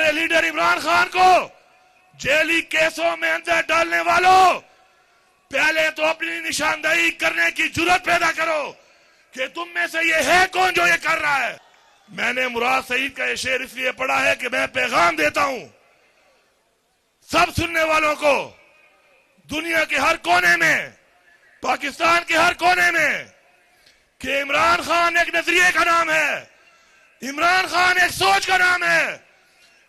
हमारे लीडर इमरान खान को जेली केसों में अंदर डालने वालों, पहले तो अपनी निशानदेही करने की जुर्रत पैदा करो कि तुम में से ये है कौन जो ये कर रहा है। मैंने मुराद सईद का ये शेर इसलिए पढ़ा है कि मैं पैगाम देता हूं सब सुनने वालों को, दुनिया के हर कोने में, पाकिस्तान के हर कोने में, कि इमरान खान एक नजरिए का नाम है, इमरान खान एक सोच का नाम है।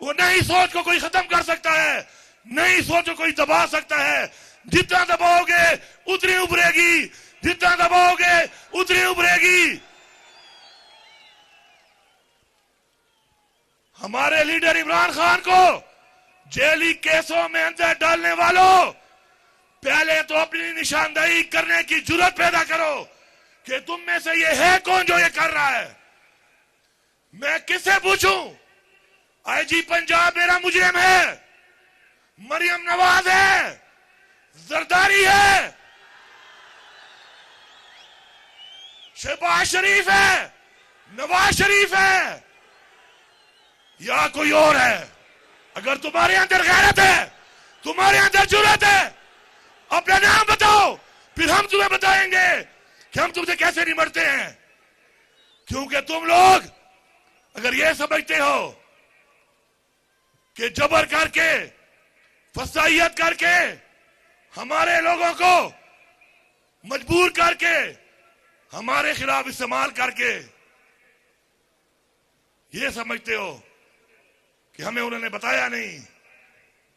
वो नई सोच को कोई खत्म कर सकता है, नई सोच को कोई दबा सकता है। जितना दबाओगे उतनी उभरेगी, जितना दबाओगे उतनी उभरेगी। हमारे लीडर इमरान खान को जेली केसों में अंदर डालने वालों, पहले तो अपनी निशानदेही करने की जुर्रत पैदा करो कि तुम में से ये है कौन जो ये कर रहा है। मैं किससे पूछूं? आईजी पंजाब मेरा मुजरिम है, मरियम नवाज है, जरदारी है, शहबाज शरीफ है, नवाज शरीफ है, या कोई और है? अगर तुम्हारे अंदर गैरत है, तुम्हारे अंदर जुर्रत है, अपना नाम बताओ, फिर हम तुम्हें बताएंगे कि हम तुमसे कैसे निमटते हैं। क्योंकि तुम लोग अगर ये समझते हो कि जबर करके, फसाइयत करके, हमारे लोगों को मजबूर करके, हमारे खिलाफ इस्तेमाल करके ये समझते हो कि हमें उन्होंने बताया नहीं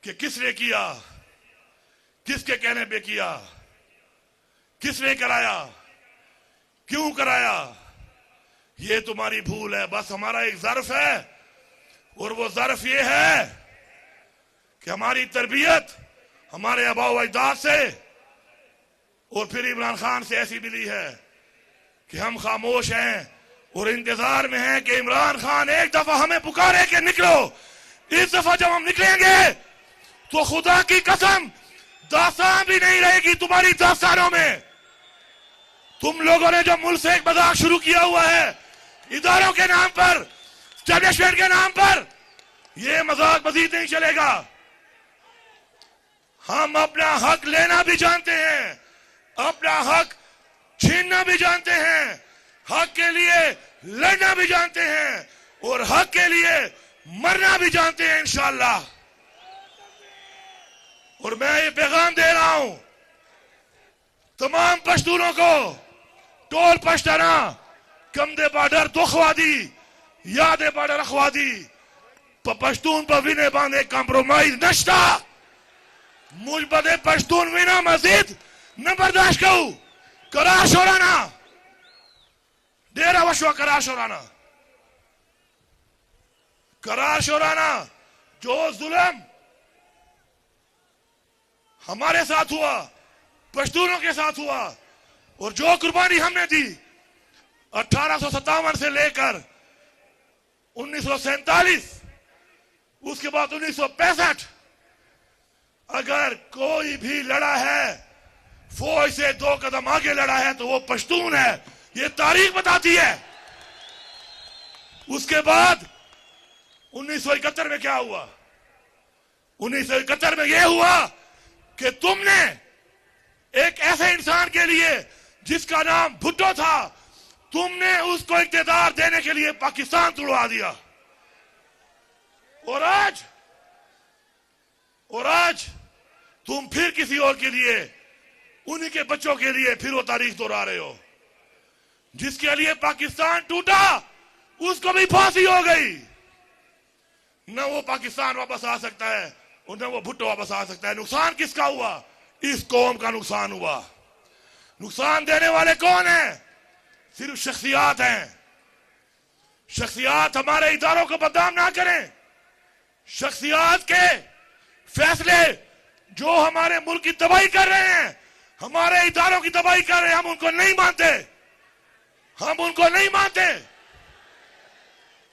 कि किसने किया, किसके कहने पे किया, किसने कराया, क्यों कराया, ये तुम्हारी भूल है। बस हमारा एक ज़र्फ है, और वो ज़र्फ ये है कि हमारी तरबियत हमारे आबाओ अजदाद से और फिर इमरान खान से ऐसी मिली है कि हम खामोश हैं और इंतजार में हैं कि इमरान खान एक दफा हमें पुकारे कि निकलो। इस दफा जब हम निकलेंगे तो खुदा की कसम दास्तान भी नहीं रहेगी तुम्हारी दास्तानों में। तुम लोगों ने जो मुल्क से एक मजाक शुरू किया हुआ है इदारों के नाम पर, स्टैब्लिशमेंट के नाम पर, यह मजाक मजीद नहीं चलेगा। हम अपना हक लेना भी जानते हैं, अपना हक छीनना भी जानते हैं, हक के लिए लड़ना भी जानते हैं, और हक के लिए मरना भी जानते हैं इंशाअल्लाह। और मैं ये पैगाम दे रहा हूं तमाम पश्तूनों को, टोल पश्तना, कमदे बॉर्डर दुखवादी, यादे बॉर्डर अखवादी, पश्तून पर विने बांधे कॉम्प्रोमाइज नश्ता, मुझ बदे पश्तून विना मजीद न बर्दाश्त करूं। करार शोराना, डेरा वशवा करार शोराना, करार शोराना। जो जुल्म हमारे साथ हुआ, पश्तूनों के साथ हुआ, और जो कुर्बानी हमने दी 1857 से लेकर 1947, उसके बाद 1965, अगर कोई भी लड़ा है, फौज से 2 कदम आगे लड़ा है, तो वो पश्तून है। ये तारीख बताती है। उसके बाद 1971 में क्या हुआ? 1971 में यह हुआ कि तुमने एक ऐसे इंसान के लिए जिसका नाम भुट्टो था, तुमने उसको इख्तियार देने के लिए पाकिस्तान तुड़वा दिया। और आज तुम फिर किसी और के लिए, उन्हीं के बच्चों के लिए फिर वो तारीख दोहरा रहे हो। जिसके लिए पाकिस्तान टूटा उसको भी फांसी हो गई। न वो पाकिस्तान वापस आ सकता है और न वो भुट्टो वापस आ सकता है। नुकसान किसका हुआ? इस कौम का नुकसान हुआ। नुकसान देने वाले कौन हैं? सिर्फ शख्सियात हैं। शख्सियात हमारे इदारों को बदनाम ना करें। शख्सियात के फैसले जो हमारे मुल्क की तबाही कर रहे हैं, हमारे इदारों की तबाही कर रहे हैं, हम उनको नहीं मानते, हम उनको नहीं मानते।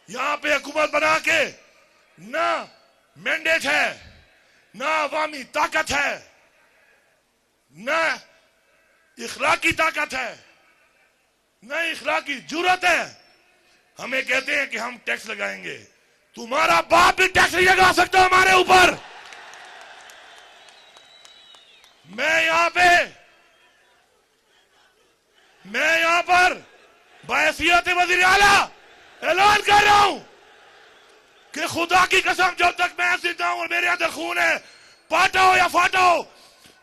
यहां पे हुकूमत बना के ना मैंडेट है, ना अवामी ताकत है, ना इखलाकी ताकत है, ना इखलाकी जुर्रत है। हमें कहते हैं कि हम टैक्स लगाएंगे। तुम्हारा बाप भी टैक्स नहीं लगा सकता हमारे ऊपर। मैं यहां पर बहैसियत वज़ीर आला ऐलान कर रहा हूं कि खुदा की कसम जब तक मैं जिंदा हूं और मेरे अंदर खून है, पाटा हो या फाटा हो,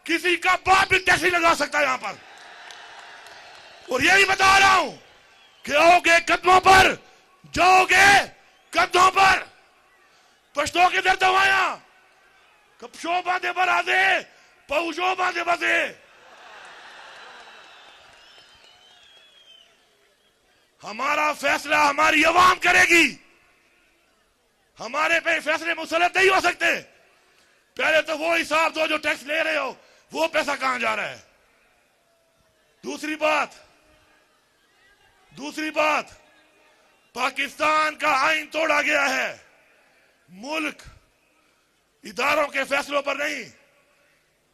किसी का बाप भी टैक्स नहीं लगा सकता यहां पर। और यही बता रहा हूं कि आओगे कदमों पर, जाओगे कदमों पर। पश्तो के दर दवाया कपशो बांधे बरादे पहुंचो बांधे बजे। हमारा फैसला हमारी अवाम करेगी। हमारे पे फैसले मुसलत नहीं हो सकते। पहले तो वो हिसाब दो जो टैक्स ले रहे हो, वो पैसा कहां जा रहा है। दूसरी बात, पाकिस्तान का आइन तोड़ा गया है। मुल्क इदारों के फैसलों पर नहीं,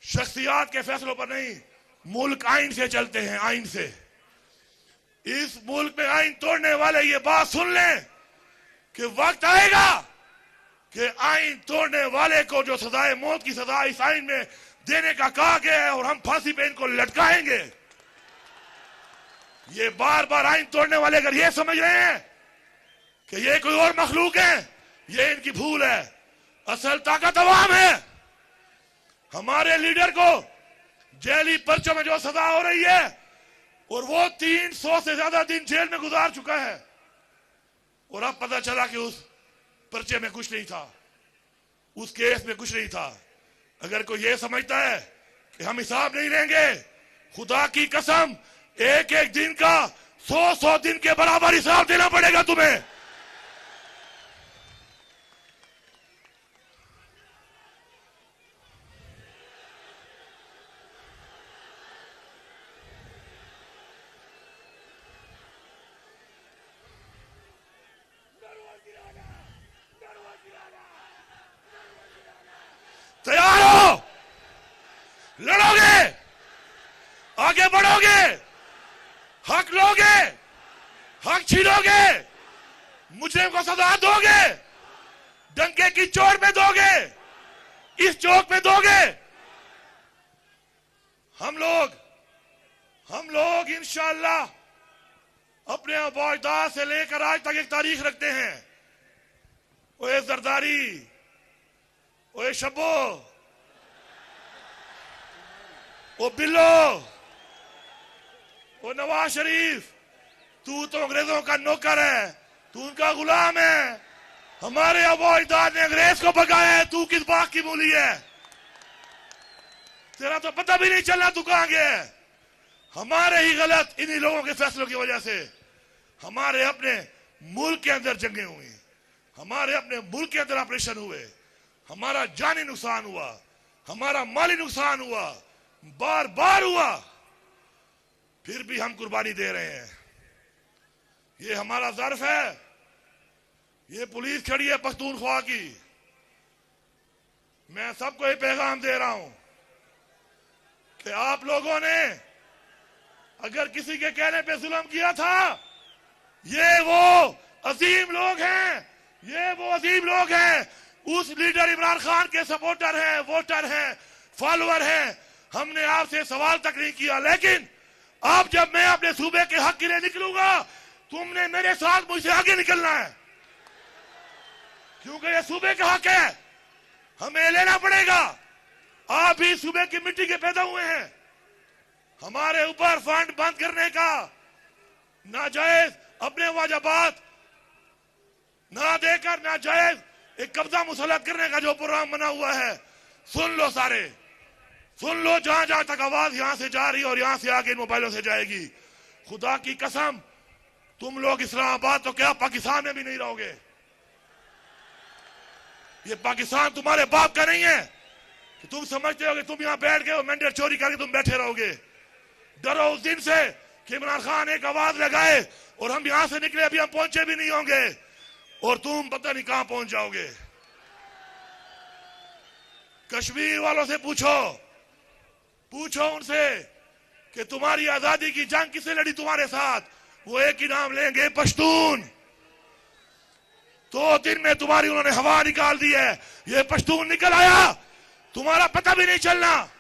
शख्सियात के फैसलों पर नहीं, मुल्क आइन से चलते हैं, आइन से। इस मुल्क में आइन तोड़ने वाले ये बात सुन लें कि वक्त आएगा कि आइन तोड़ने वाले को जो सजाए मौत की सजा इस आइन में देने का कहा गया है और हम फांसी पे इनको लटकाएंगे। ये बार बार आइन तोड़ने वाले अगर ये समझ रहे हैं कि ये कोई और मखलूक है, ये इनकी भूल है। असल ताकत अवाम है। हमारे लीडर को जेली पर्चों में जो सजा हो रही है और वो 300 से ज्यादा दिन जेल में गुजार चुका है, और अब पता चला कि उस पर्चे में कुछ नहीं था, उस केस में कुछ नहीं था। अगर कोई ये समझता है कि हम हिसाब नहीं लेंगे, खुदा की कसम एक एक दिन का 100 दिन के बराबर हिसाब देना पड़ेगा तुम्हें। तैयार हो? लड़ोगे, आगे बढ़ोगे, हक लोगे, हक छीनोगे, मुजरिम को सजा दोगे, डंके की चोट में दोगे, इस चौक में दोगे। हम लोग इंशाअल्लाह अपने अबौइदा से लेकर आज तक एक तारीख रखते हैं। ओए जरदारी, ओए शब्बो, ओ बिल्लो, ओ नवाज शरीफ, तू तो अंग्रेजों का नौकर है, तू उनका गुलाम है। हमारे अबौइदाद ने अंग्रेज को भगाया है, तू किस बात की मूली है? तेरा तो पता भी नहीं चलना तू कहां गया है। हमारे ही गलत इन्हीं लोगों के फैसलों की वजह से हमारे अपने मुल्क के अंदर जंगें हुई, हमारे अपने मुल्क के अंदर ऑपरेशन हुए, हमारा जानी नुकसान हुआ, हमारा माली नुकसान हुआ, बार बार हुआ, फिर भी हम कुर्बानी दे रहे हैं। ये हमारा ज़र्फ है। ये पुलिस खड़ी है पख्तूनख्वा की। मैं सबको ये पैगाम दे रहा हूं कि आप लोगों ने अगर किसी के कहने पे जुल्म किया था, ये वो अजीम लोग हैं, ये वो अजीम लोग हैं, उस लीडर इमरान खान के सपोर्टर हैं, वोटर हैं, फॉलोअर हैं। हमने आपसे सवाल तक नहीं किया, लेकिन अब जब मैं अपने सूबे के हक के लिए निकलूंगा, तुमने मेरे साथ मुझसे आगे निकलना है, क्योंकि ये सूबे का हक है, हमें लेना पड़ेगा। आप भी सूबे की मिट्टी के पैदा हुए हैं। हमारे ऊपर फंड बंद करने का, नाजायज अपने वाजबात ना देकर नाजायज एक कब्जा मुसल्लत करने का जो प्रोग्राम बना हुआ है, सुन लो सारे, सुन लो। जहां जहां तक आवाज यहां से जा रही है और यहां से आगे इन मोबाइलों से जाएगी, खुदा की कसम तुम लोग इस्लामाबाद तो क्या पाकिस्तान में भी नहीं रहोगे। ये पाकिस्तान तुम्हारे बाप का नहीं है कि तुम समझते हो कि तुम यहां बैठ गए और मैंडेट चोरी करके तुम बैठे रहोगे। डरो उस दिन से कि इमरान खान एक आवाज लगाए और हम यहां से निकले, अभी हम पहुंचे भी नहीं होंगे और तुम पता नहीं कहां पहुंच जाओगे। कश्मीर वालों से पूछो उनसे कि तुम्हारी आजादी की जंग किसने लड़ी तुम्हारे साथ? वो एक ही नाम लेंगे, पश्तून। 2 दिन में तुम्हारी उन्होंने हवा निकाल दी है। ये पश्तून निकल आया, तुम्हारा पता भी नहीं चलना।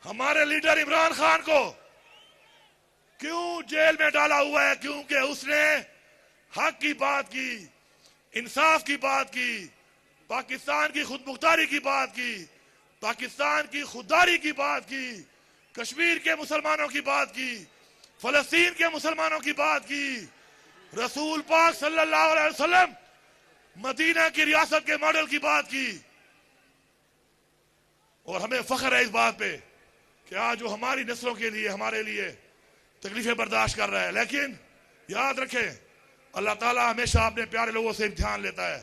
हमारे लीडर इमरान खान को क्यों जेल में डाला हुआ है? क्योंकि उसने हक की बात की, इंसाफ की बात की, पाकिस्तान की खुदमुख्तारी की बात की, पाकिस्तान की खुददारी की बात की, कश्मीर के मुसलमानों की बात की, फलस्तीन के मुसलमानों की बात की, रसूल पाक सल्लल्लाहु अलैहि वसल्लम मदीना की रियासत के मॉडल की बात की। और हमें फख्र है इस बात पे कि आज जो हमारी नस्लों के लिए, हमारे लिए तकलीफें बर्दाश्त कर रहा है। लेकिन याद रखें, अल्लाह ताला हमेशा अपने प्यारे लोगों से इम्तिहान लेता है,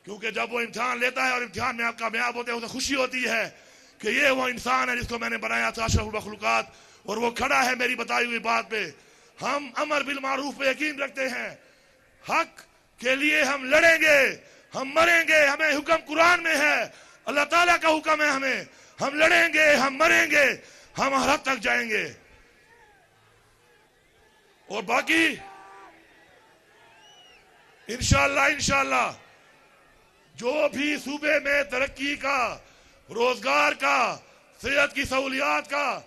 क्योंकि जब वो इम्तिहान लेता है और इम्तिहान में आप कामयाब होते हैं, उसे खुशी होती है कि ये वो इंसान है जिसको मैंने बनाया था, अशरफुल मखलूकात, और वो खड़ा है मेरी बताई हुई बात पे। हम अमर बिल मारूफ पे यकीन रखते हैं, हक के लिए हम लड़ेंगे, हम मरेंगे। हमें हुक्म कुरान में है, अल्लाह ताला का हुक्म है हमें, हम लड़ेंगे, हम मरेंगे, हम हर हद तक जाएंगे। और बाकी इंशाअल्लाह जो भी सूबे में तरक्की का, रोजगार का, सेहत की सहूलियात का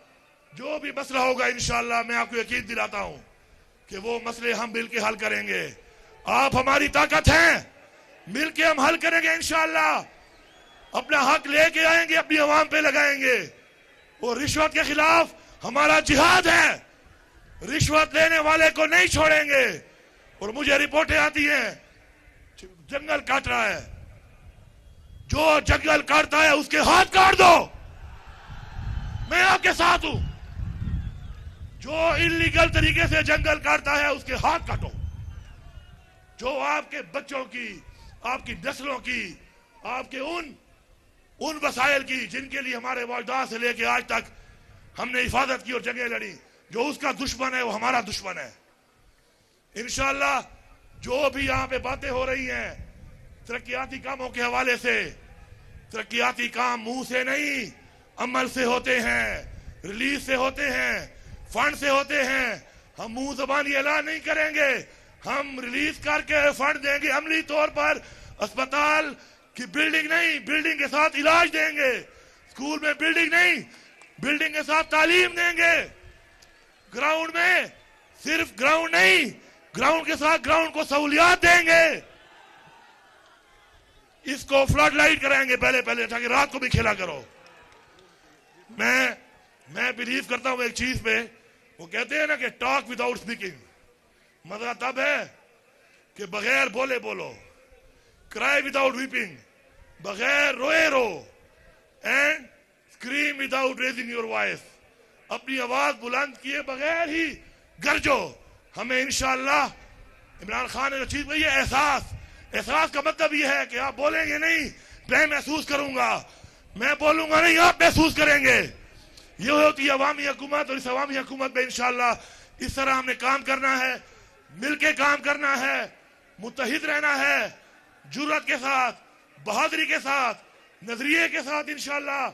जो भी मसला होगा, इंशाअल्लाह मैं आपको यकीन दिलाता हूं कि वो मसले हम मिलके हल करेंगे। आप हमारी ताकत हैं, मिलके हम हल करेंगे इंशाअल्लाह। अपना हक लेके आएंगे, अपनी आवाम पे लगाएंगे। और रिश्वत के खिलाफ हमारा जिहाद है, रिश्वत लेने वाले को नहीं छोड़ेंगे। और मुझे रिपोर्टें आती हैं जंगल काट रहा है, जो जंगल काटता है उसके हाथ काट दो, मैं आपके साथ हूं। जो इलीगल तरीके से जंगल काटता है उसके हाथ काटो। जो आपके बच्चों की, आपकी नस्लों की, आपके उन वसाइल की जिनके लिए हमारे वालिदैन से लेके आज तक हमने हिफाजत की और जंगें लड़ी, जो उसका दुश्मन है वो हमारा दुश्मन है। इंशाअल्लाह जो भी यहां पे बातें हो रही हैं तरक्याती कामों के हवाले से, तरक्याती काम मुंह से नहीं अमल से होते हैं, रिलीज से होते हैं, फंड से होते हैं। हम मुंह जबानी ऐलान नहीं करेंगे, हम रिलीज करके फंड देंगे अमली तौर पर। अस्पताल की बिल्डिंग नहीं, बिल्डिंग के साथ इलाज देंगे। स्कूल में बिल्डिंग नहीं, बिल्डिंग के साथ तालीम देंगे। ग्राउंड में सिर्फ ग्राउंड नहीं, ग्राउंड के साथ ग्राउंड को सहूलियात देंगे। इसको फ्लड लाइट कराएंगे पहले ताकि रात को भी खेला करो। मैं बिलीव करता हूं एक चीज पे, वो कहते हैं ना कि टॉक विदाउट स्पीकिंग। मजा तब है कि बगैर बोले बोलो, क्राई विदाउट वीपिंग, बगैर रोए रो, and scream without raising your voice, अपनी आवाज बुलंद किए बगैर ही गरजो। हमें इंशाअल्लाह इमरान खान ने जो चीज कही है, एहसास का मतलब यह है कि आप बोलेंगे नहीं, मैं महसूस करूंगा, मैं बोलूंगा नहीं, आप महसूस करेंगे। ये होती है अवामी हुकूमत। और इस अवामी हुकूमत में इंशाअल्लाह इस तरह हमने काम करना है, मिलके काम करना है, मुत्तहिद रहना है, जुर्रत के साथ, बहादुरी के साथ, नजरिए के साथ इंशाअल्लाह।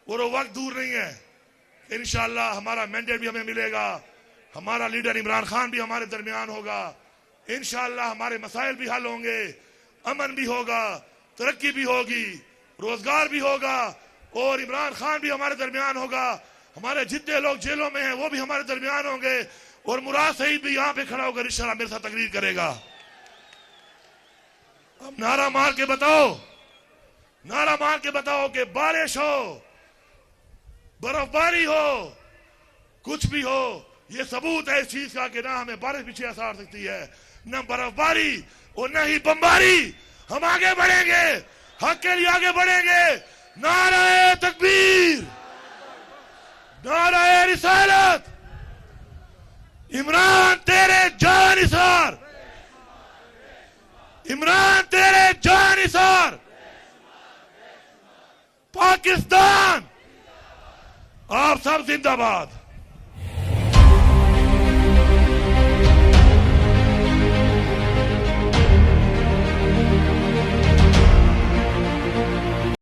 और वो वक्त दूर नहीं है, इंशाअल्लाह हमारा मैंडेट भी हमें मिलेगा, हमारा लीडर इमरान खान भी हमारे दरमियान होगा। इंशाअल्लाह हमारे मसाइल भी हल होंगे, अमन भी होगा, तरक्की भी होगी, रोजगार भी होगा, और इमरान खान भी हमारे दरमियान होगा। हमारे जितने लोग जेलों में हैं वो भी हमारे दरमियान होंगे। और मुराद सईद भी यहां पे खड़ा होकर इंशाअल्लाह मेरे साथ तकरीर करेगा। अब नारा मार के बताओ कि बारिश हो, बर्फबारी हो, कुछ भी हो, ये सबूत है इस चीज का कि ना हमें बारिश पीछे असर सकती है, न बर्फबारी और न ही बमबारी। हम आगे बढ़ेंगे, हक के लिए आगे बढ़ेंगे। नारे तकबीर, नारे रिसालत, इमरान तेरे जानिसार, इमरान तेरे जानिसार, पाकिस्तान आप सब जिंदाबाद।